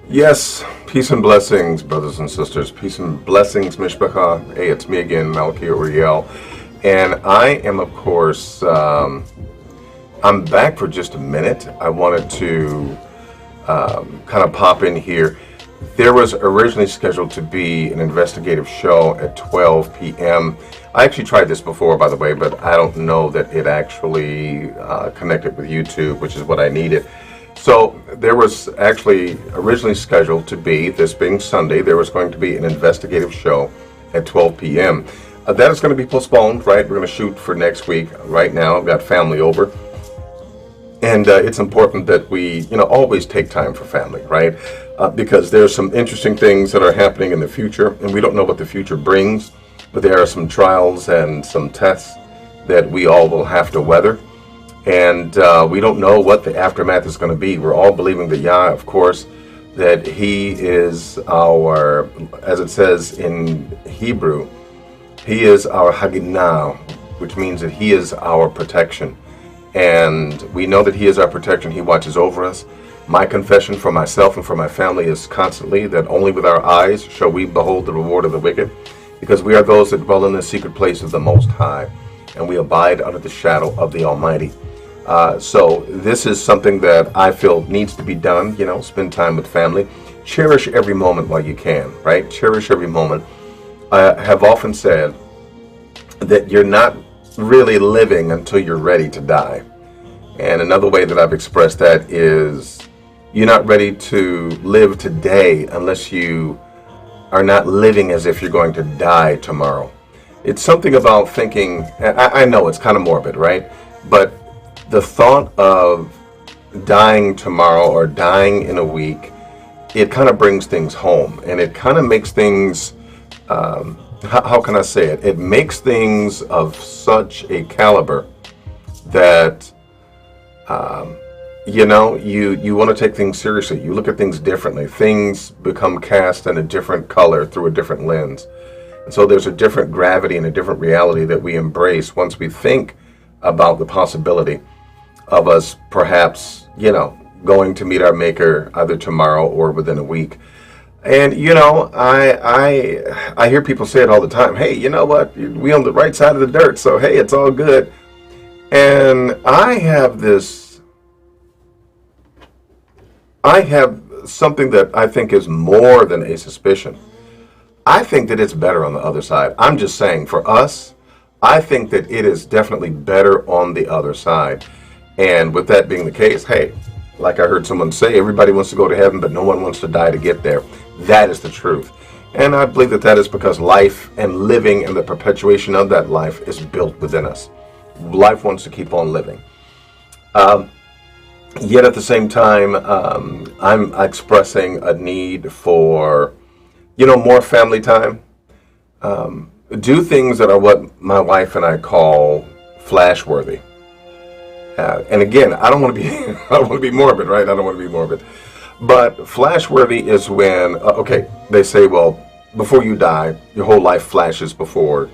Yes, peace and blessings, brothers and sisters. Peace and blessings, Mishpacha. Hey, it's me again, Malki Uriel. And I am, of course, I'm back for just a minute. I wanted to kind of pop in here. There was originally scheduled to be an investigative show at 12 p.m. I actually tried this before, by the way, but I don't know that it actually connected with YouTube, which is what I needed. So there was actually originally scheduled to be, this being Sunday, there was going to be an investigative show at 12 p.m. That is going to be postponed, right? We're going to shoot for next week. Right now, I've got family over. And it's important that we, always take time for family, right? Because there's some interesting things that are happening in the future, and we don't know what the future brings, but there are some trials and some tests that we all will have to weather. And we don't know what the aftermath is going to be. We're all believing that Yah, of course, that He is our, as it says in Hebrew, He is our Haginah, which means that He is our protection. And we know that He is our protection. He watches over us. My confession for myself and for my family is constantly that only with our eyes shall we behold the reward of the wicked, because we are those that dwell in the secret place of the Most High, and we abide under the shadow of the Almighty. So this is something that I feel needs to be done, spend time with family. Cherish every moment while you can, right? Cherish every moment. I have often said that you're not really living until you're ready to die. And another way that I've expressed that is you're not ready to live today unless you are not living as if you're going to die tomorrow. It's something about thinking, I know it's kind of morbid, right? But the thought of dying tomorrow or dying in a week, it kind of brings things home, and it kind of makes things, how can I say it? It makes things of such a caliber that, you want to take things seriously. You look at things differently. Things become cast in a different color through a different lens. And so there's a different gravity and a different reality that we embrace once we think about the possibility of us perhaps, going to meet our Maker either tomorrow or within a week. And, I hear people say it all the time. Hey, you know what? We on the right side of the dirt, so hey, it's all good. And I have something that I think is more than a suspicion. I think that it's better on the other side. I'm just saying, for us, I think that it is definitely better on the other side. And with that being the case, hey, like I heard someone say, everybody wants to go to heaven, but no one wants to die to get there. That is the truth. And I believe that that is because life and living and the perpetuation of that life is built within us. Life wants to keep on living. Yet at the same time, I'm expressing a need for, more family time. Do things that are what my wife and I call flash-worthy. And again, I don't want to be I don't want to be morbid, right? I don't want to be morbid. But flash-worthy is when, they say, well, before you die, your whole life flashes before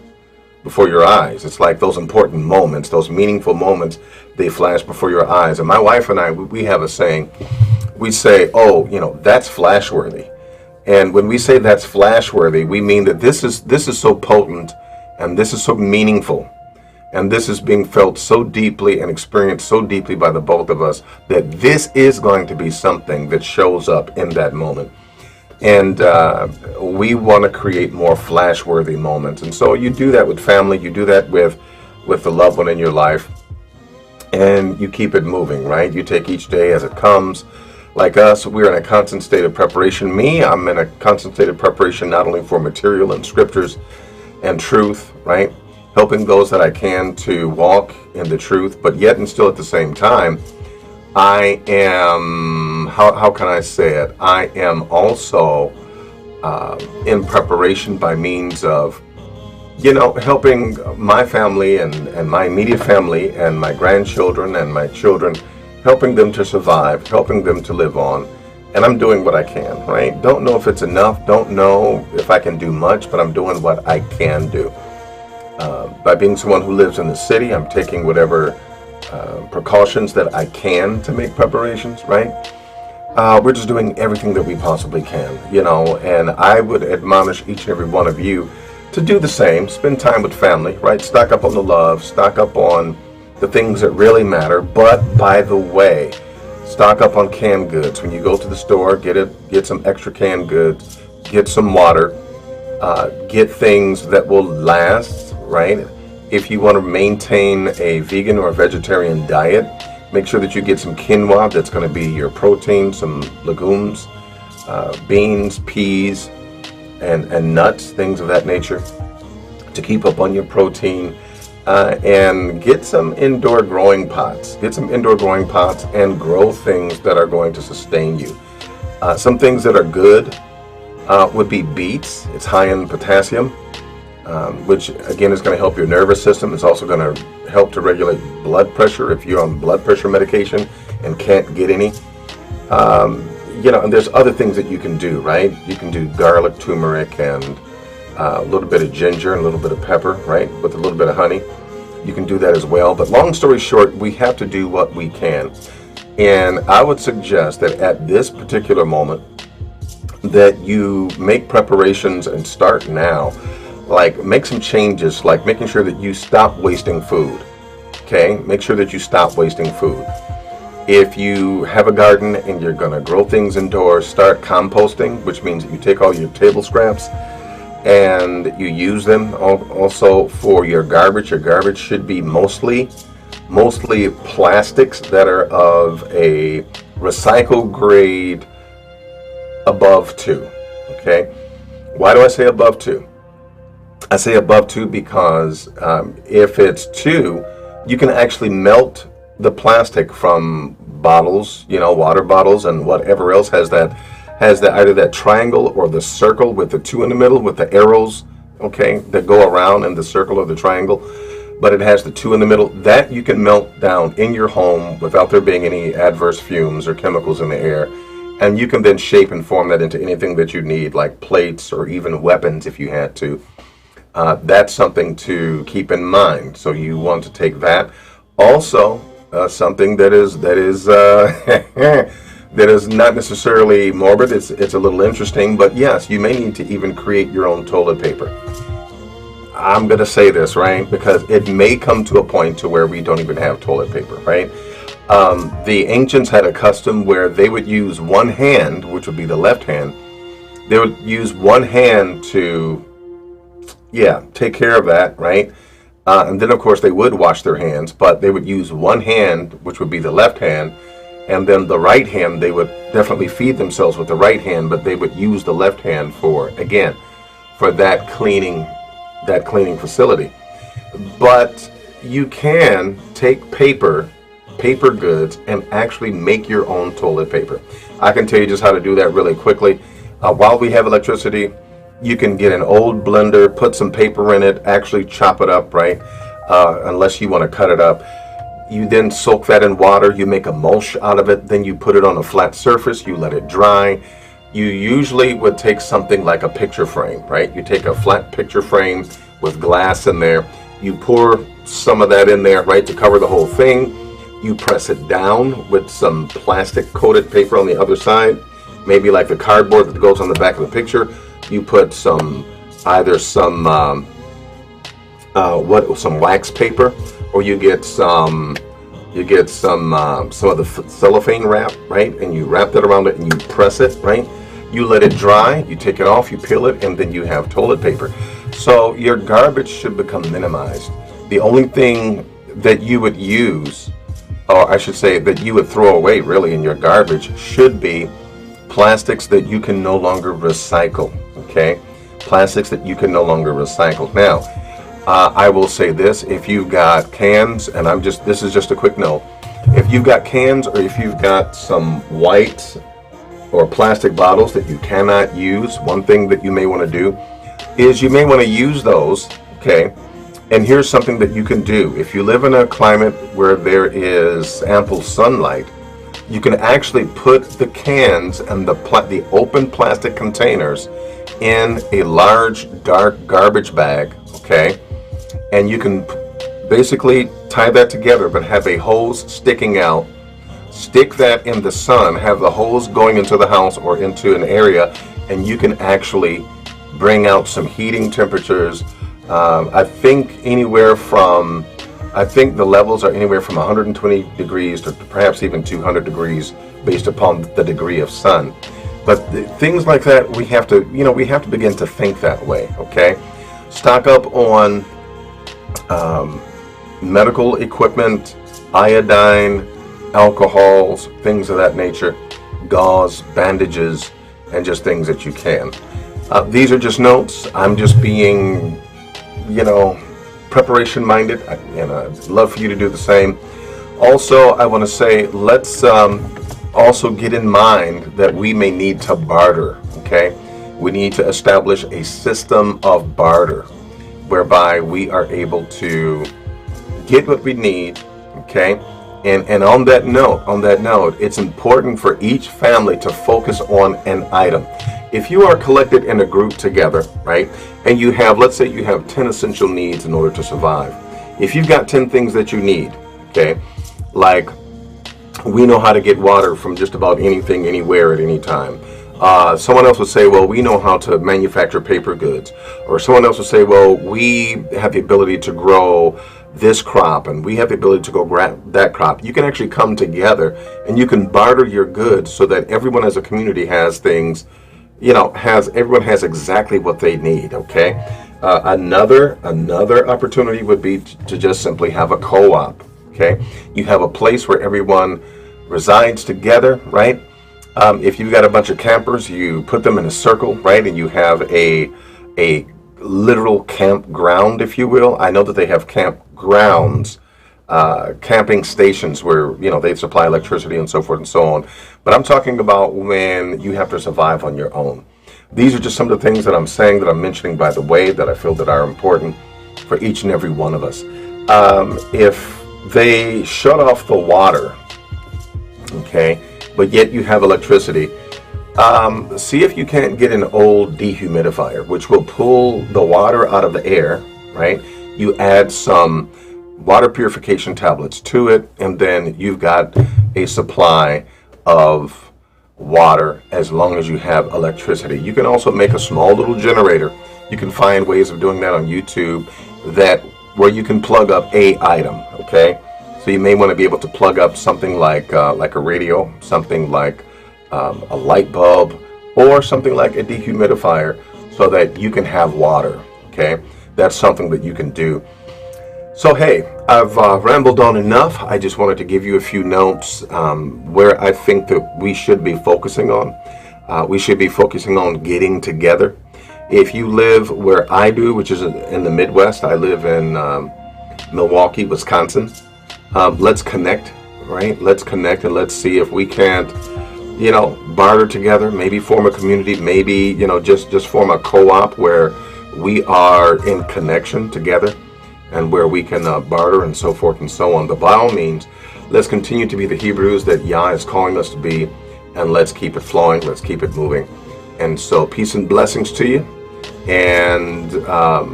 your eyes. It's like those important moments, those meaningful moments, they flash before your eyes. And my wife and I, we have a saying. We say, that's flash-worthy. And when we say that's flash-worthy, we mean that this is so potent, and this is so meaningful, and this is being felt so deeply and experienced so deeply by the both of us, that this is going to be something that shows up in that moment. And we want to create more flash-worthy moments. And so you do that with family, you do that with the loved one in your life, and you keep it moving, right? You take each day as it comes. Like us, we're in a constant state of preparation. I'm in a constant state of preparation, not only for material and scriptures and truth, right? Helping those that I can to walk in the truth, but yet and still at the same time, I am, how can I say it? I am also in preparation by means of, helping my family and my immediate family and my grandchildren and my children, helping them to survive, helping them to live on. And I'm doing what I can, right? Don't know if it's enough, don't know if I can do much, but I'm doing what I can do. By being someone who lives in the city, I'm taking whatever precautions that I can to make preparations, right? we're just doing everything that we possibly can, and I would admonish each and every one of you to do the same. Spend time with family, right? Stock up on the love, stock up on the things that really matter. But by the way, stock up on canned goods. When you go to the store, get some extra canned goods, get some water, get things that will last, right? If you want to maintain a vegan or vegetarian diet, make sure that you get some quinoa. That's going to be your protein, some legumes, beans, peas, and nuts, things of that nature, to keep up on your protein. And get some indoor growing pots. Get some indoor growing pots and grow things that are going to sustain you. Some things that are good would be beets. It's high in potassium, which again is going to help your nervous system. It's also going to help to regulate blood pressure if you're on blood pressure medication and can't get any. And there's other things that you can do, right? You can do garlic, turmeric, and a little bit of ginger and a little bit of pepper, right? With a little bit of honey. You can do that as well. But long story short, we have to do what we can. And I would suggest that at this particular moment, that you make preparations and start now. Like, make some changes, like making sure that you stop wasting food. Okay? Make sure that you stop wasting food. If you have a garden and you're going to grow things indoors, start composting, which means that you take all your table scraps and you use them also for your garbage. Your garbage should be mostly plastics that are of a recycle grade above 2. Okay? Why do I say above 2? I say above 2 because if it's 2, you can actually melt the plastic from bottles, water bottles and whatever else has that either that triangle or the circle with the 2 in the middle with the arrows, okay, that go around in the circle or the triangle, but it has the 2 in the middle. That you can melt down in your home without there being any adverse fumes or chemicals in the air. And you can then shape and form that into anything that you need, like plates or even weapons if you had to. That's something to keep in mind. So you want to take that. Also, something that is that is not necessarily morbid. It's a little interesting, but yes, you may need to even create your own toilet paper. I'm going to say this, right? Because it may come to a point to where we don't even have toilet paper, right? The ancients had a custom where they would use one hand, which would be the left hand. They would use one hand to, take care of that, right? And then, of course, they would wash their hands, but they would use one hand, which would be the left hand, and then the right hand, they would definitely feed themselves with the right hand, but they would use the left hand for that cleaning facility. But you can take paper goods and actually make your own toilet paper. I can tell you just how to do that really quickly. While we have electricity, you can get an old blender, put some paper in it, actually chop it up, right? Unless you want to cut it up. You then soak that in water, you make a mulch out of it, then you put it on a flat surface, you let it dry. You usually would take something like a picture frame, right? You take a flat picture frame with glass in there, you pour some of that in there, right, to cover the whole thing. You press it down with some plastic coated paper on the other side, maybe like the cardboard that goes on the back of the picture. You put some wax paper, or you get some of the cellophane wrap, right? And you wrap that around it and you press it, right? You let it dry, you take it off, you peel it, and then you have toilet paper. So your garbage should become minimized. The only thing that you would use, or I should say that you would throw away really in your garbage, should be plastics that you can no longer recycle, okay? Plastics that you can no longer recycle. Now, I will say this, if you've got cans, and this is just a quick note, if you've got cans or if you've got some white or plastic bottles that you cannot use, one thing that you may want to do is you may want to use those, okay? And here's something that you can do. If you live in a climate where there is ample sunlight, you can actually put the cans and the open plastic containers in a large dark garbage bag, okay? And you can basically tie that together, but have a hose sticking out Stick that in the sun, have the hose going into the house or into an area, and you can actually bring out some heating temperatures. I think the levels are anywhere from 120 degrees to perhaps even 200 degrees based upon the degree of sun. But things like that, we have to begin to think that way, okay? Stock up on medical equipment, iodine, alcohols, things of that nature, gauze, bandages, and just things that you can. These are just notes. I'm just being, preparation minded, and I'd love for you to do the same. Also, I want to say, let's also get in mind that we may need to barter, okay? We need to establish a system of barter whereby we are able to get what we need, okay? And on that note, it's important for each family to focus on an item. If you are collected in a group together, right, and you have, let's say you have 10 essential needs in order to survive. If you've got 10 things that you need, okay, like we know how to get water from just about anything, anywhere, at any time. Someone else would say, well, we know how to manufacture paper goods. Or someone else would say, well, we have the ability to grow this crop and we have the ability to grow that crop. You can actually come together and you can barter your goods so that everyone as a community has things, everyone has exactly what they need, okay? Another opportunity would be to just simply have a co-op, okay? You have a place where everyone resides together, right? If you've got a bunch of campers, you put them in a circle, right? And you have a literal campground, if you will. I know that they have campgrounds, camping stations where, they supply electricity and so forth and so on. But I'm talking about when you have to survive on your own. These are just some of the things that I'm saying, that I'm mentioning by the way, that I feel that are important for each and every one of us. If they shut off the water, okay, but yet you have electricity, see if you can't get an old dehumidifier, which will pull the water out of the air, right? You add some water purification tablets to it, and then you've got a supply of water as long as you have electricity. You can also make a small little generator. You can find ways of doing that on YouTube where you can plug up a item, okay? So you may want to be able to plug up something like a radio, something like a light bulb, or something like a dehumidifier, so that you can have water, okay? That's something that you can do. So hey, I've rambled on enough. I just wanted to give you a few notes where I think that we should be focusing on. We should be focusing on getting together. If you live where I do, which is in the Midwest, I live in Milwaukee, Wisconsin. Let's connect, right? Let's connect and let's see if we can't, barter together, maybe form a community, maybe, just form a co-op where we are in connection together and where we can barter and so forth and so on. But by all means, let's continue to be the Hebrews that Yah is calling us to be, and let's keep it flowing, let's keep it moving. And so peace and blessings to you, and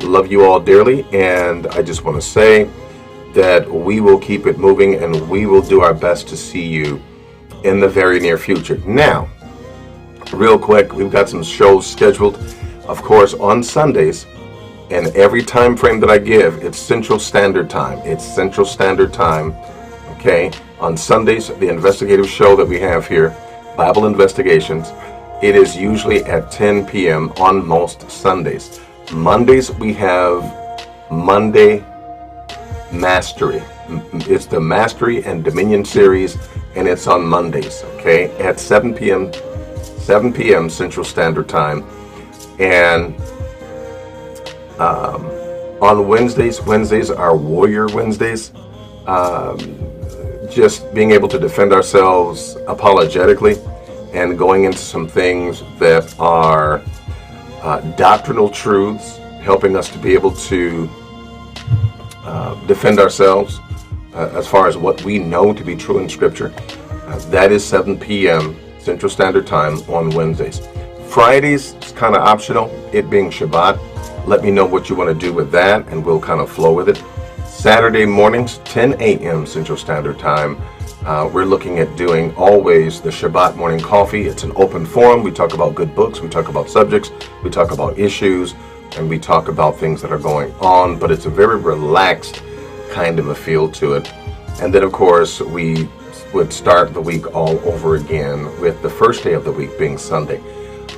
love you all dearly. And I just want to say that we will keep it moving, and we will do our best to see you in the very near future. Now, real quick, we've got some shows scheduled, of course, on Sundays, and every time frame that I give, it's Central Standard Time. It's Central Standard Time, okay? On Sundays, the investigative show that we have here, Bible Investigations, it is usually at 10 p.m. on most Sundays. Mondays, we have Monday Mastery. It's the Mastery and Dominion series, and it's on Mondays, okay, at 7 p.m. Central Standard Time. And on Wednesdays are Warrior Wednesdays. Just being able to defend ourselves apologetically and going into some things that are doctrinal truths, helping us to be able to defend ourselves as far as what we know to be true in Scripture. That is 7 p.m. Central Standard Time on Wednesdays. Fridays is kind of optional, it being Shabbat. Let me know what you want to do with that, and we'll kind of flow with it. Saturday mornings, 10 a.m. Central Standard Time. We're looking at doing always the Shabbat morning coffee. It's an open forum. We talk about good books, we talk about subjects, we talk about issues, and we talk about things that are going on, but it's a very relaxed kind of a feel to it. And then, of course, we would start the week all over again with the first day of the week being Sunday.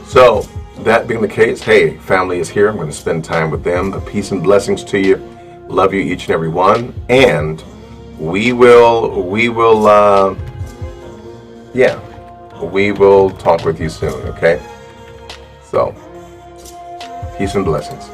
So, that being the case, hey, family is here. I'm going to spend time with them. The peace and blessings to you. Love you each and every one. And we will talk with you soon, okay? So, peace and blessings.